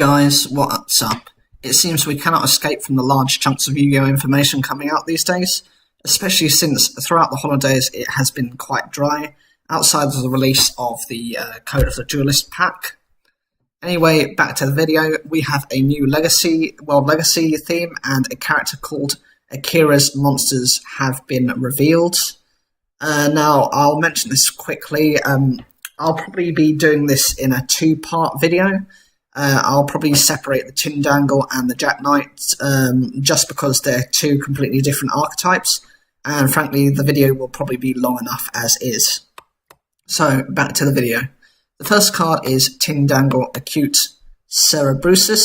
guys, what's up? It seems we cannot escape from the large chunks of Yu-Gi-Oh! Information coming out these days, especially since throughout the holidays it has been quite dry, outside of the release of the Code of the Duelist pack. Anyway, back to the video. We have a new World Legacy theme, and a character called Akira's monsters have been revealed. Now, I'll mention this quickly. I'll probably be doing this in a two-part video. I'll probably separate the Tindangle and the Jack Knight, just because they're two completely different archetypes, and frankly the video will probably be long enough as is. So, back to the video. The first card is Tindangle Acute Cerberus.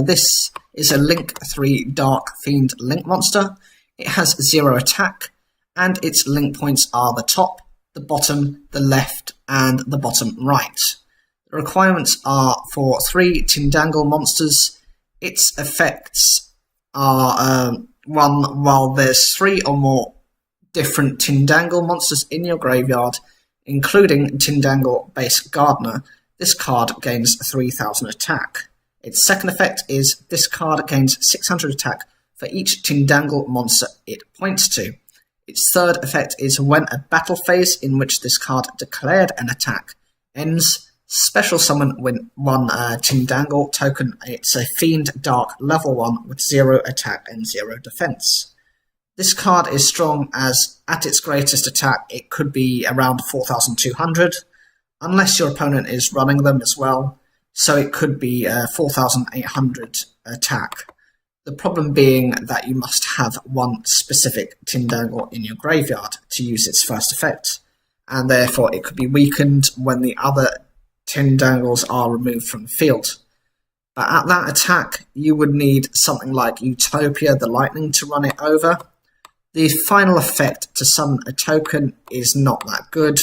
This is a Link 3 Dark Fiend Link monster. It has 0 attack, and its link points are the top, the bottom, the left, and the bottom right. The requirements are for 3 Tindangle monsters. Its effects are 1. While there's 3 or more different Tindangle monsters in your graveyard, including Tindangle Base Gardener, this card gains 3000 attack. Its second effect is this card gains 600 attack for each Tindangle monster it points to. Its third effect is when a battle phase in which this card declared an attack ends, special summon one Tindangle token. It's a Fiend Dark level 1 with 0 attack and 0 defense. This card is strong as at its greatest attack it could be around 4200, unless your opponent is running them as well, so it could be 4800 attack. The problem being that you must have one specific Tindangle in your graveyard to use its first effect, and therefore it could be weakened when the other Tindangles are removed from the field. But at that attack, you would need something like Utopia the Lightning to run it over. The final effect to summon a token is not that good,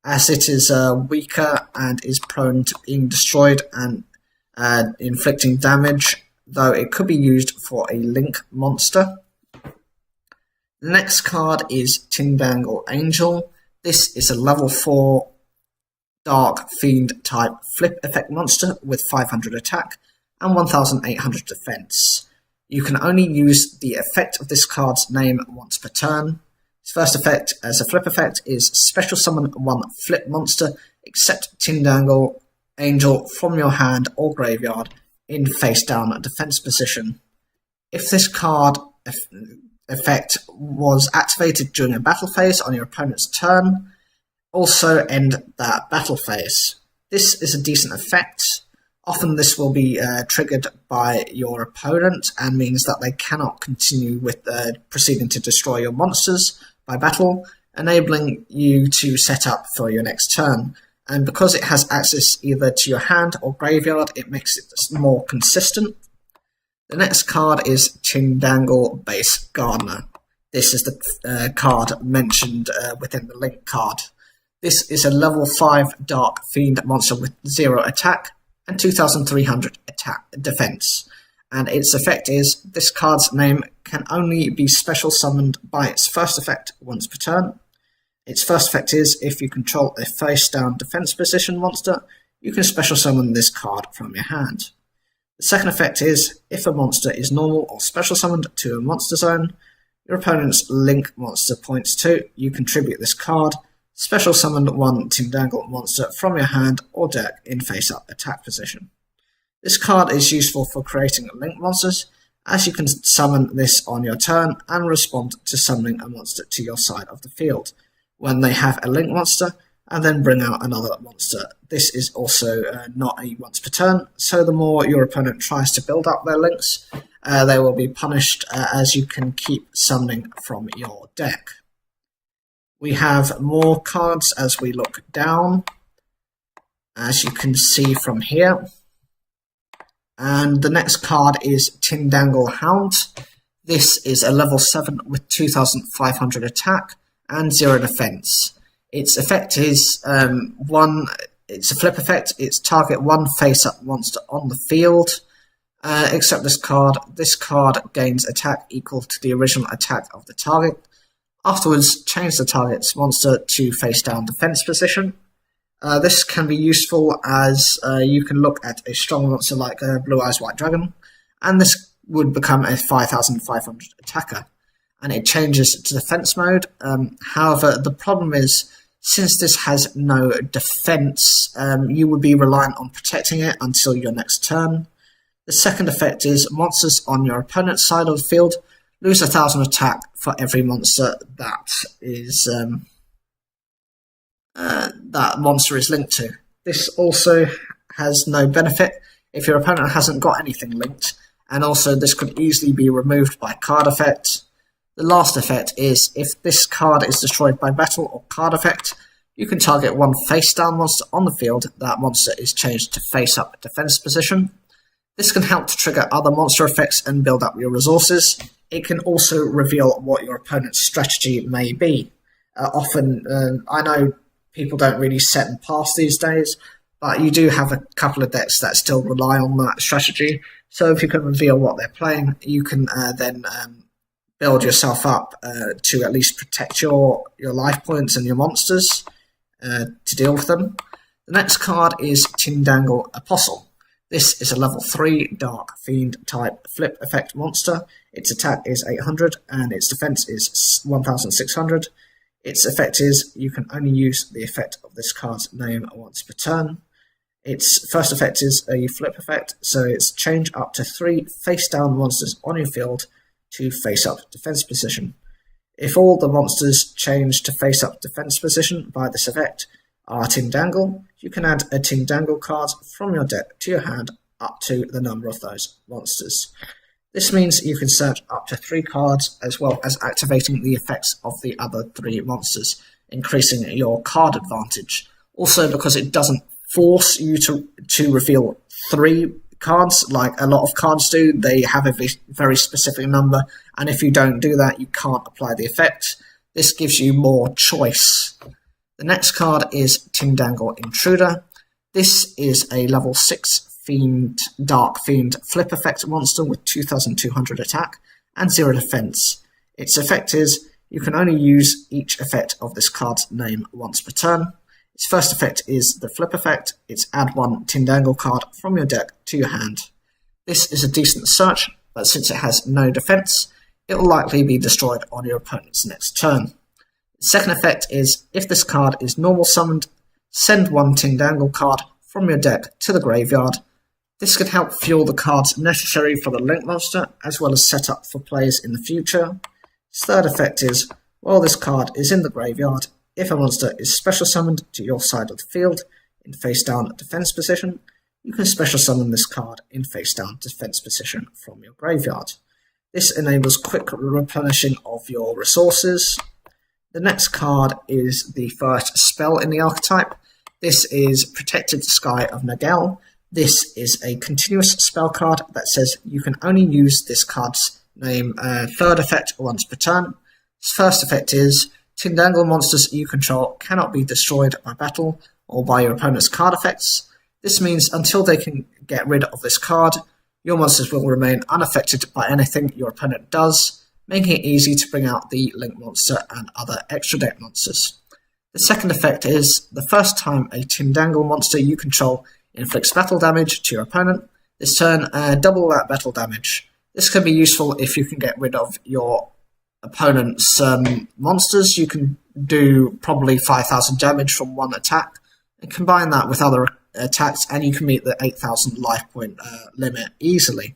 as it is weaker and is prone to being destroyed and inflicting damage, though it could be used for a Link monster. The next card is Tindangle Angel. This is a level 4 Dark Fiend type flip effect monster with 500 attack and 1800 defense. You can only use the effect of this card's name once per turn. Its first effect as a flip effect is special summon one flip monster except Tindangle Angel from your hand or graveyard in face down defense position. If this card effect was activated during a battle phase on your opponent's turn, also end that battle phase. This is a decent effect. Often this will be triggered by your opponent and means that they cannot continue with proceeding to destroy your monsters by battle, enabling you to set up for your next turn. And because it has access either to your hand or graveyard, it makes it more consistent. The next card is Tindangle Base Gardener. This is the card mentioned within the Link card. This is a level 5 Dark Fiend monster with 0 attack and 2300 attack defense. And its effect is this card's name can only be special summoned by its first effect once per turn. Its first effect is if you control a face down defense position monster, you can special summon this card from your hand. The second effect is if a monster is normal or special summoned to a monster zone, your opponent's Link monster points to, you contribute this card, special summon one Tindangle monster from your hand or deck in face up attack position. This card is useful for creating Link monsters, as you can summon this on your turn and respond to summoning a monster to your side of the field when they have a Link monster, and then bring out another monster. This is also not a once per turn, so the more your opponent tries to build up their Links, they will be punished as you can keep summoning from your deck. We have more cards as we look down, as you can see from here. And the next card is Tindangle Hound. This is a level 7 with 2500 attack and 0 defense. Its effect is it's a flip effect. It's target one face-up monster on the field. Except this card gains attack equal to the original attack of the target. Afterwards, change the target's monster to face-down defense position. This can be useful as you can look at a strong monster like Blue Eyes White Dragon, and this would become a 5,500 attacker, and it changes to defense mode. However, the problem is, since this has no defense, you would be reliant on protecting it until your next turn. The second effect is monsters on your opponent's side of the field lose 1,000 attack for every monster that is that monster is linked to. This also has no benefit if your opponent hasn't got anything linked, and also this could easily be removed by card effect. The last effect is if this card is destroyed by battle or card effect, you can target one face-down monster on the field. That monster is changed to face-up defense position. This can help to trigger other monster effects and build up your resources. It can also reveal what your opponent's strategy may be. Often, I know people don't really set and pass these days, but you do have a couple of decks that still rely on that strategy. So if you can reveal what they're playing, you can then build yourself up to at least protect your life points and your monsters to deal with them. The next card is Tindangle Apostle. This is a level 3 Dark Fiend type flip effect monster. Its attack is 800 and its defense is 1,600. Its effect is you can only use the effect of this card's name once per turn. Its first effect is a flip effect, so it's change up to 3 face-down monsters on your field to face-up defense position. If all the monsters change to face-up defense position by this effect are Tindangle, you can add a Tindangle card from your deck to your hand up to the number of those monsters. This means you can search up to 3 cards as well as activating the effects of the other 3 monsters, increasing your card advantage. Also, because it doesn't force you to reveal 3 cards like a lot of cards do, they have a very specific number, and if you don't do that, you can't apply the effect. This gives you more choice. The next card is Tindangle Intruder. This is a level 6 Dark Fiend flip effect monster with 2,200 attack and 0 defense. Its effect is you can only use each effect of this card's name once per turn. Its first effect is the flip effect. It's add 1 Tindangle card from your deck to your hand. This is a decent search, but since it has no defense, it will likely be destroyed on your opponent's next turn. The second effect is, if this card is normal summoned, send 1 Tindangle card from your deck to the graveyard. This can help fuel the cards necessary for the link monster, as well as set up for plays in the future. Its third effect is, while this card is in the graveyard, if a monster is special summoned to your side of the field in face-down defense position, you can special summon this card in face-down defense position from your graveyard. This enables quick replenishing of your resources. The next card is the first spell in the archetype. This is Protected Sky of Nagel. This is a continuous spell card that says you can only use this card's name third effect once per turn. Its first effect is Tindangle monsters you control cannot be destroyed by battle or by your opponent's card effects. This means until they can get rid of this card, your monsters will remain unaffected by anything your opponent does, making it easy to bring out the link monster and other extra deck monsters. The second effect is, the first time a Tindangle monster you control inflicts battle damage to your opponent, this turn double that battle damage. This can be useful if you can get rid of your opponent's monsters. You can do probably 5,000 damage from one attack, and combine that with other attacks, and you can meet the 8,000 life point limit easily.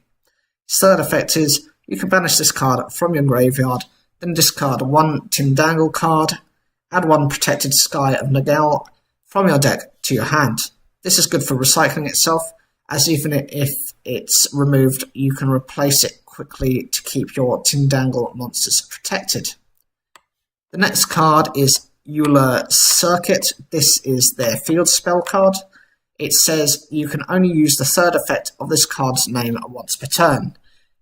Its third effect is, you can banish this card from your graveyard, then discard 1 Tindangle card, add 1 Protected Sky of Nagel from your deck to your hand. This is good for recycling itself, as even if it's removed, you can replace it quickly to keep your Tindangle monsters protected. The next card is Euler Circuit. This is their field spell card. It says you can only use the third effect of this card's name once per turn.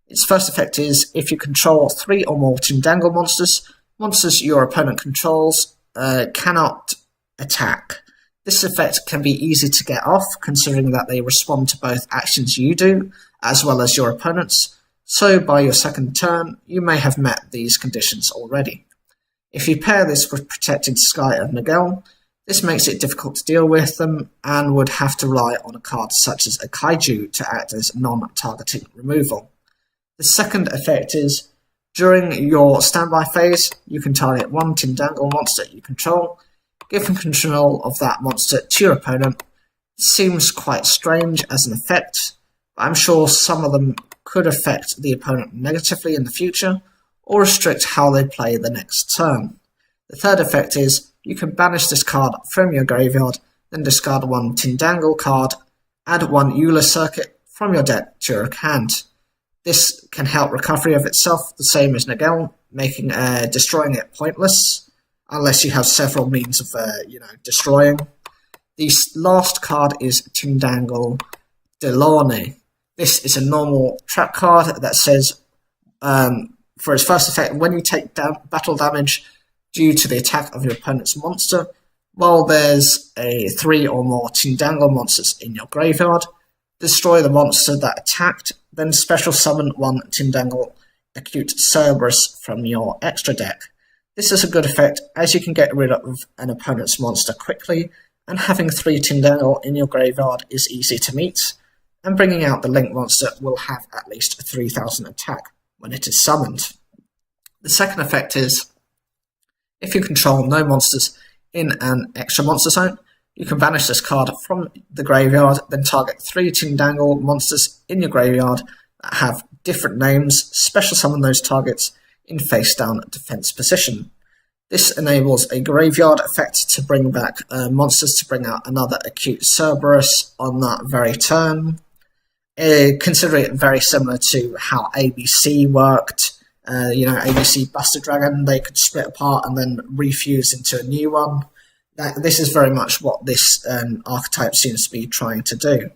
Its first effect is, if you control 3 or more Tindangle monsters your opponent controls cannot attack. This effect can be easy to get off, considering that they respond to both actions you do, as well as your opponent's, so by your second turn, you may have met these conditions already. If you pair this with Protected Sky of Nagel, This makes it difficult to deal with them and would have to rely on a card such as a Kaiju to act as non-targeting removal. The second effect is, during your standby phase, you can target one Tindangle monster you control, giving control of that monster to your opponent. It seems quite strange as an effect, but I'm sure some of them could affect the opponent negatively in the future, or restrict how they play the next turn. The third effect is, you can banish this card from your graveyard, then discard one Tindangle card, add one Euler circuit from your deck to your hand. This can help recovery of itself, the same as Nagel, making destroying it pointless, unless you have several means of destroying. The last card is Tindangle Delaunay. This is a normal trap card that says, for its first effect, when you take battle damage due to the attack of your opponent's monster, while there's 3 or more Tindangle monsters in your graveyard, destroy the monster that attacked, then special summon one Tindangle Acute Cerberus from your extra deck. This is a good effect as you can get rid of an opponent's monster quickly, and having 3 Tindangle in your graveyard is easy to meet, and bringing out the Link monster will have at least 3000 attack when it is summoned. The second effect is, if you control no monsters in an extra monster zone, you can banish this card from the graveyard, then target 3 Tindangle monsters in your graveyard that have different names, special summon those targets in face-down defense position. This enables a graveyard effect to bring back monsters to bring out another Acute Cerberus on that very turn. Consider it very similar to how ABC worked. ABC Buster Dragon, they could split apart and then refuse into a new one. This is very much what this archetype seems to be trying to do.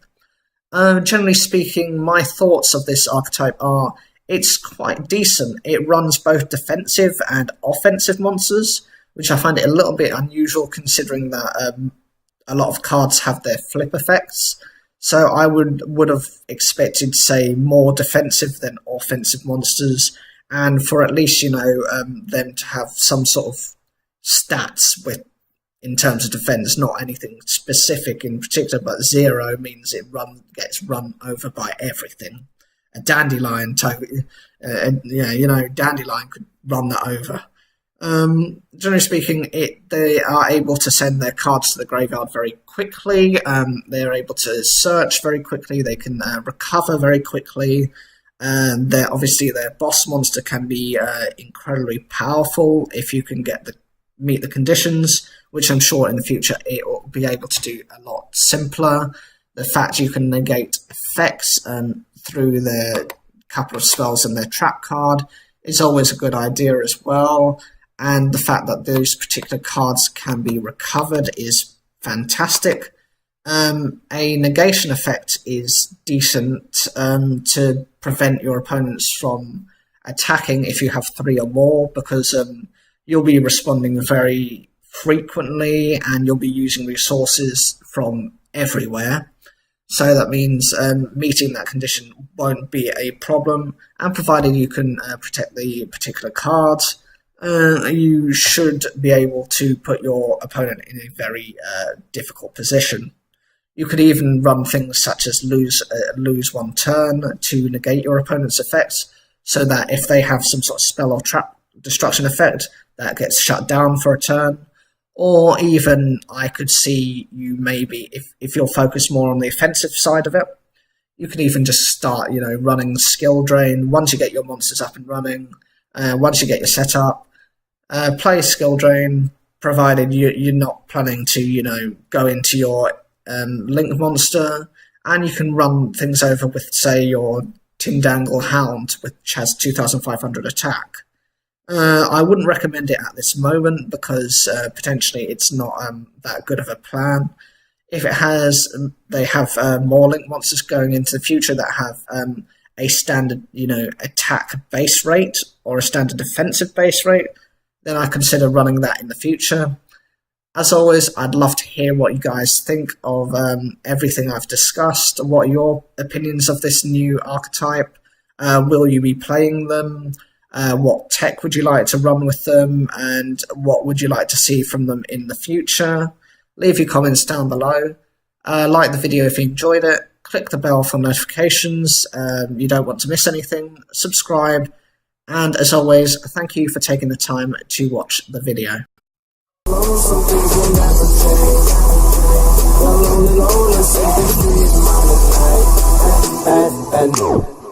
Generally speaking, my thoughts of this archetype are, it's quite decent. It runs both defensive and offensive monsters, which I find it a little bit unusual considering that a lot of cards have their flip effects. So I would have expected, say, more defensive than offensive monsters, and for at least, them to have some sort of stats in terms of defense, not anything specific in particular, but 0 means it gets run over by everything. A Dandelion Dandelion could run that over. Generally speaking, they are able to send their cards to the graveyard very quickly. They are able to search very quickly. They can recover very quickly. Obviously their boss monster can be incredibly powerful if you can meet the conditions, which I'm sure in the future it will be able to do a lot simpler. The fact you can negate effects through the couple of spells in their trap card is always a good idea as well, and the fact that those particular cards can be recovered is fantastic. A negation effect is decent to prevent your opponents from attacking if you have 3 or more, because you'll be responding very frequently and you'll be using resources from everywhere. So that means meeting that condition won't be a problem, and provided you can protect the particular cards, you should be able to put your opponent in a very difficult position. You could even run things such as lose 1 turn to negate your opponent's effects, so that if they have some sort of spell or trap destruction effect, that gets shut down for a turn. Or even I could see you maybe, if you're focused more on the offensive side of it, you can even just start, running skill drain once you get your monsters up and running. Once you get your setup, play skill drain, provided you're not planning to, go into your Link monster, and you can run things over with, say, your Tindangle Hound, which has 2,500 attack. I wouldn't recommend it at this moment because potentially it's not that good of a plan. If they have more Link monsters going into the future that have a standard, attack base rate or a standard defensive base rate, then I consider running that in the future. As always, I'd love to hear what you guys think of everything I've discussed. What are your opinions of this new archetype? Will you be playing them? What tech would you like to run with them? And what would you like to see from them in the future? Leave your comments down below. Like the video if you enjoyed it. Click the bell for notifications. You don't want to miss anything. Subscribe. And as always, thank you for taking the time to watch the video. Some things will never change.